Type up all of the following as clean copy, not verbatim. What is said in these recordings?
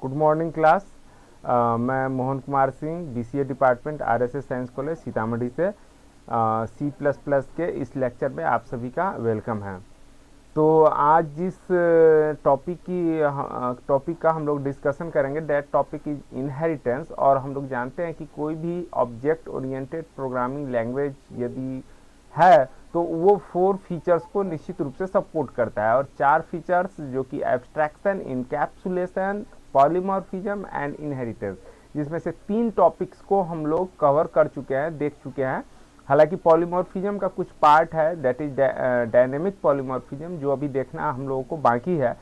Good morning class. मैं Mohan Kumar Singh, BCA department, RSS science college Sitamarhi से C plus plus के इस लेक्चर में आप सभी का वेलकम है। तो आज जिस टॉपिक का हम लोग डिस्कशन करेंगे, दैट टॉपिक इज इनहेरिटेंस। और हम लोग जानते हैं कि कोई भी ऑब्जेक्ट ओरिएंटेड प्रोग्रामिंग लैंग्वेज यदि है तो वो 4 फीचर्स को निश्चित रूप से सपोर्ट करता है, और 4 फीचर्स जो कि abstraction, encapsulation, polymorphism and inheritance, जिसमें से 3 टॉपिक्स को हम लोग कवर कर चुके हैं, देख चुके हैं। हालांकि पॉलीमॉर्फिज्म का कुछ पार्ट है, दैट इज डायनेमिक पॉलीमॉर्फिज्म, जो अभी देखना हम लोगों को बाकी है।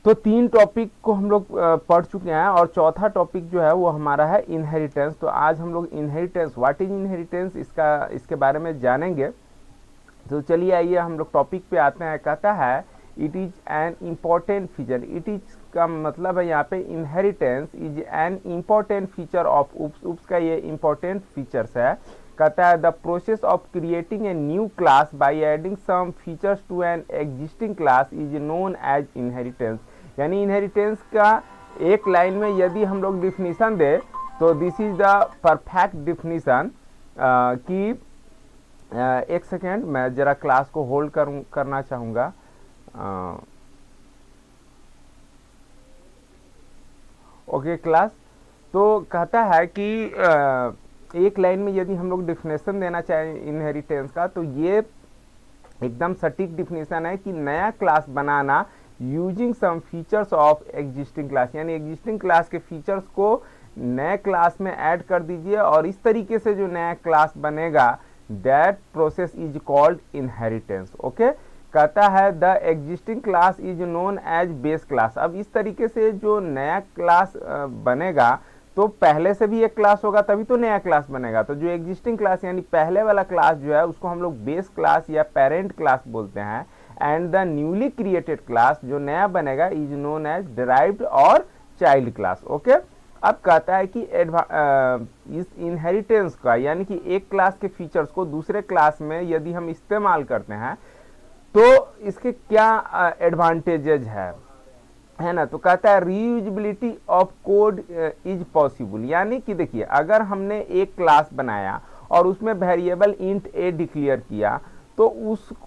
तो 3 टॉपिक को हम लोग पढ़ चुके हैं, और चौथा टॉपिक जो है वो हमारा है इनहेरिटेंस। तो आज हम लोग इनहेरिटेंस, व्हाट इज इनहेरिटेंस, इसके बारे में जानेंगे। तो चलिए आइए हम लोग टॉपिक पे आते हैं। कहता है it is an important feature. It is का मतलब है यहाँ पे inheritance is an important feature of OOPs. OOPs का ये इम्पॉर्टेंट फीचर्स है। कहता है the process of creating a new class by adding some features to an existing class is known as inheritance. यानी इनहेरिटेंस का एक लाइन में यदि हम लोग डिफिनीशन दे तो this is the perfect definition. कि एक सेकेंड, मैं जरा क्लास को होल्ड करना चाहूँगा। ओके क्लास, तो कहता है कि एक लाइन में यदि हम लोग डिफिनेशन देना चाहें इनहेरिटेंस का, तो ये एकदम सटीक डिफिनेशन है कि नया क्लास बनाना using some features of existing class. यानी एग्जिस्टिंग क्लास के फीचर्स को नए क्लास में ऐड कर दीजिए, और इस तरीके से जो नया क्लास बनेगा, that process is called inheritance. Okay, कहता है the existing class is known as base class. अब इस तरीके से जो नया क्लास बनेगा, तो पहले से भी एक क्लास होगा तभी तो नया क्लास बनेगा। तो जो एग्जिस्टिंग क्लास यानी पहले वाला क्लास जो है उसको हम लोग बेस क्लास या पेरेंट क्लास बोलते हैं। And the newly created class जो नया बनेगा इज नोन एज डिराइव्ड और चाइल्ड क्लास। ओके, अब कहता है कि इस इनहेरिटेंस का, यानी कि एक क्लास के फीचर्स को दूसरे क्लास में यदि हम इस्तेमाल करते हैं तो इसके क्या एडवांटेजेस है ना। तो कहता है reusability of code is possible. यानी कि देखिए, अगर हमने एक क्लास बनाया और उसमें वेरिएबल इंट ए डिक्लेयर किया, तो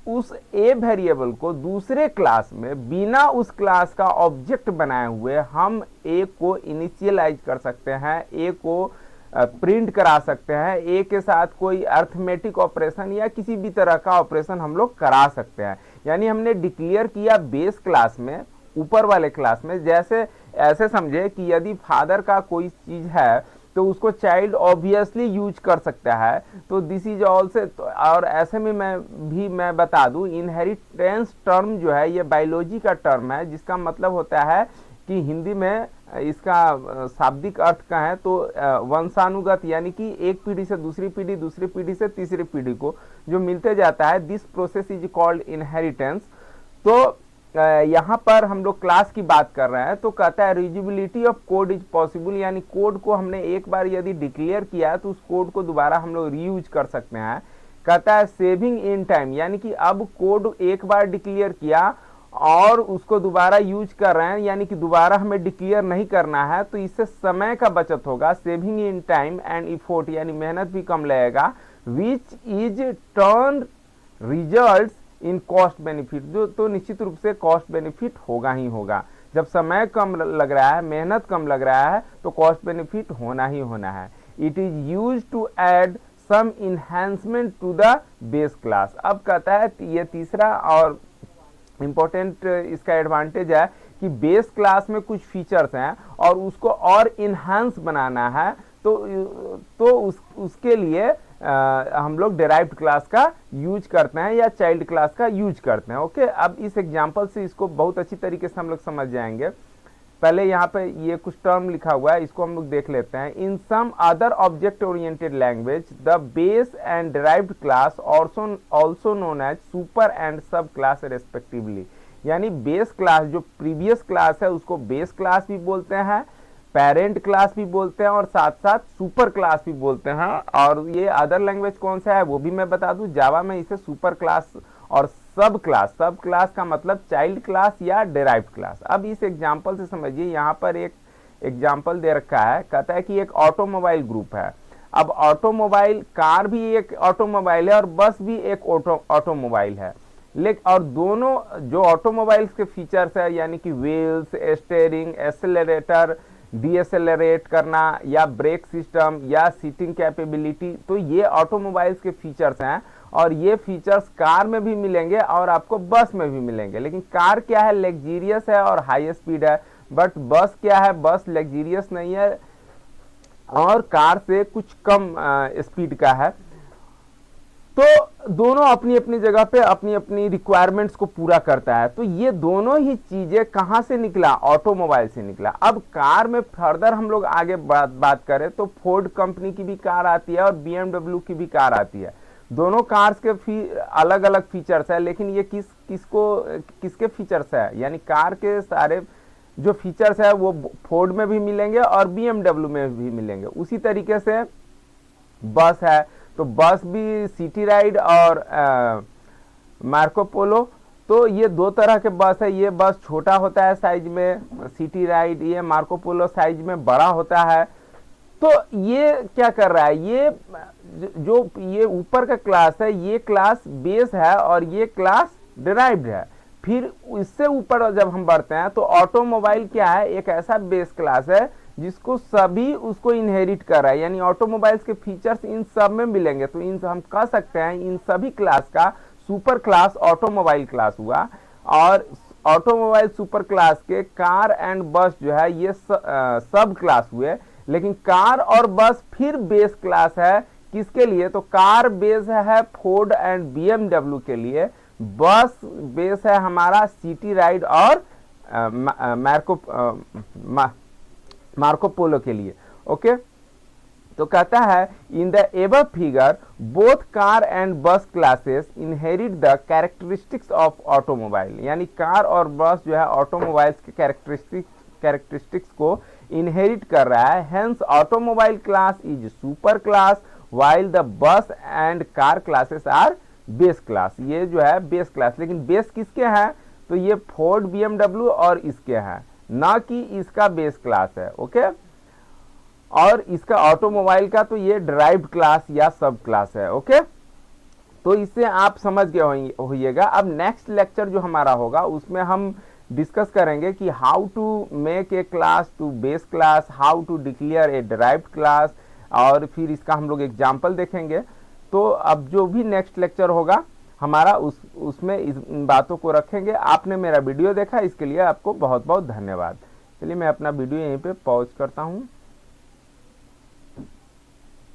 उस ए वेरिएबल को दूसरे क्लास में बिना उस क्लास का ऑब्जेक्ट बनाए हुए हम ए को इनिशियलाइज कर सकते हैं, ए को प्रिंट करा सकते हैं, ए के साथ कोई अर्थमेटिक ऑपरेशन या किसी भी तरह का ऑपरेशन हम लोग करा सकते हैं। यानी हमने डिक्लेयर किया बेस क्लास में, ऊपर वाले क्लास में। जैसे ऐसे समझे कि यदि फादर का कोई चीज है तो उसको चाइल्ड ऑब्वियसली यूज कर सकता है। तो दिस इज ऑल्सो, और ऐसे में मैं बता दूं, इनहेरिटेंस टर्म जो है ये बायोलॉजी का टर्म है, जिसका मतलब होता है कि हिंदी में इसका शाब्दिक अर्थ का है तो वंशानुगत, यानी कि एक पीढ़ी से दूसरी पीढ़ी, दूसरी पीढ़ी से तीसरी पीढ़ी को जो मिलते जाता है, this process is called inheritance. तो यहाँ पर हम लोग क्लास की बात कर रहे हैं। तो कहता है reusability of code is possible. यानी कोड को हमने एक बार यदि डिक्लेयर किया तो उस कोड को दोबारा हम लोग रीयूज कर सकते हैं। कहता है सेविंग इन टाइम, यानी कि अब कोड एक बार डिक्लेयर किया और उसको दोबारा यूज कर रहे हैं, यानी कि दोबारा हमें डिक्लेयर नहीं करना है, तो इससे समय का बचत होगा। Saving in time and effort, यानी मेहनत भी कम लगेगा। Which is turn result in cost benefit, जो तो निश्चित रूप से कॉस्ट बेनिफिट होगा ही होगा। जब समय कम लग रहा है, मेहनत कम लग रहा है, तो कॉस्ट बेनिफिट होना ही होना है। It is use to add some enhancement to the base class. अब कहता है ये तीसरा और इंपॉर्टेंट इसका एडवांटेज है कि बेस क्लास में कुछ फीचर्स हैं और उसको और इन्हांस बनाना है, तो उसके लिए हम लोग डिराइव्ड क्लास का यूज करते हैं या चाइल्ड क्लास का यूज करते हैं। ओके, अब इस एग्जांपल से इसको बहुत अच्छी तरीके से हम लोग समझ जाएंगे। पहले यहाँ पे ये कुछ टर्म लिखा हुआ है, इसको हम लोग देख लेते हैं। In some other object oriented language the base and derived class also known as super and sub class respectively. यानी बेस क्लास जो प्रीवियस क्लास है उसको बेस क्लास भी बोलते हैं, पेरेंट क्लास भी बोलते हैं, और साथ साथ सुपर क्लास भी बोलते हैं। और ये अदर लैंग्वेज कौन सा है वो भी मैं बता दूं, जावा में इसे सुपर क्लास और सब क्लास का मतलब चाइल्ड क्लास या डेराइव्ड क्लास। अब इस एग्जांपल से समझिए, यहाँ पर एक एग्जांपल दे रखा है, कहता है कि एक ऑटोमोबाइल ग्रुप है। अब ऑटोमोबाइल, कार भी एक ऑटोमोबाइल है और बस भी एक ऑटोमोबाइल है, लेकिन और दोनों जो ऑटोमोबाइल्स के फीचर्स है, यानी कि व्हील्स, स्टीयरिंग, एक्सेलरेटर, डीएसेलरेट करना या ब्रेक सिस्टम या सीटिंग कैपेबिलिटी, तो ये ऑटोमोबाइल्स के फीचर्स हैं और ये फीचर्स कार में भी मिलेंगे और आपको बस में भी मिलेंगे। लेकिन कार क्या है, लग्जीरियस है और हाई स्पीड है, बट बस क्या है, बस लग्जीरियस नहीं है और कार से कुछ कम स्पीड का है। तो दोनों अपनी अपनी जगह पे अपनी अपनी रिक्वायरमेंट्स को पूरा करता है। तो ये दोनों ही चीजें कहां से निकला, ऑटोमोबाइल से निकला। अब कार में फर्दर हम लोग आगे बात करें तो फोर्ड कंपनी की भी कार आती है और बीएमडब्ल्यू की भी कार आती है। दोनों कार्स के अलग अलग फीचर्स है, लेकिन ये किसके फीचर्स है, यानी कार के सारे जो फीचर्स है वो फोर्ड में भी मिलेंगे और बीएमडब्ल्यू में भी मिलेंगे। उसी तरीके से बस है, तो बस भी सिटी राइड और मार्को पोलो, तो ये दो तरह के बस है। ये बस छोटा होता है साइज में, सिटी राइड, ये मार्को पोलो साइज में बड़ा होता है। तो ये क्या कर रहा है, ये जो ये ऊपर का क्लास है, ये क्लास बेस है और ये क्लास डिराइव्ड है। फिर इससे ऊपर जब हम बढ़ते हैं तो ऑटोमोबाइल क्या है, एक ऐसा बेस क्लास है जिसको सभी उसको इनहेरिट कर रहा है, यानी ऑटोमोबाइल्स के फीचर्स इन सब में मिलेंगे। तो इन हम कह सकते हैं इन सभी क्लास का सुपर क्लास ऑटोमोबाइल क्लास हुआ। और ऑटोमोबाइल सुपर क्लास के कार एंड बस जो है ये सब क्लास हुए। लेकिन कार और बस फिर बेस क्लास है किसके लिए, तो कार बेस है फोर्ड एंड बीएमडब्ल्यू के लिए, बस बेस है हमारा सिटी राइड और मार्को पोलो के लिए। ओके, तो कहता है in the above figure both car and bus classes inherit the characteristics of automobile, यानी कार और बस जो है ऑटोमोबाइल्स के कैरेक्टरिस्टिक्स को इनहेरिट कर रहा है। Hence automobile class is super class while the bus and car classes are base class. ये जो है बेस क्लास, लेकिन बेस किसके हैं, तो ये फोर्ड बीएमडब्ल्यू और इसके हैं, ना कि इसका बेस क्लास है। ओके, और इसका ऑटोमोबाइल का तो ये ड्राइव्ड क्लास या सब क्लास है। ओके, तो इससे आप समझ गए होइएगा। अब नेक्स्ट लेक्चर जो हमारा होगा उसमें हम डिस्कस करेंगे कि how to make a class to base class, how to declare a derived class, और फिर इसका हम लोग एग्जाम्पल देखेंगे। तो अब जो भी नेक्स्ट लेक्चर होगा हमारा उसमें इन बातों को रखेंगे। आपने मेरा वीडियो देखा, इसके लिए आपको बहुत बहुत धन्यवाद। चलिए मैं अपना वीडियो यहीं पे पॉज करता हूँ।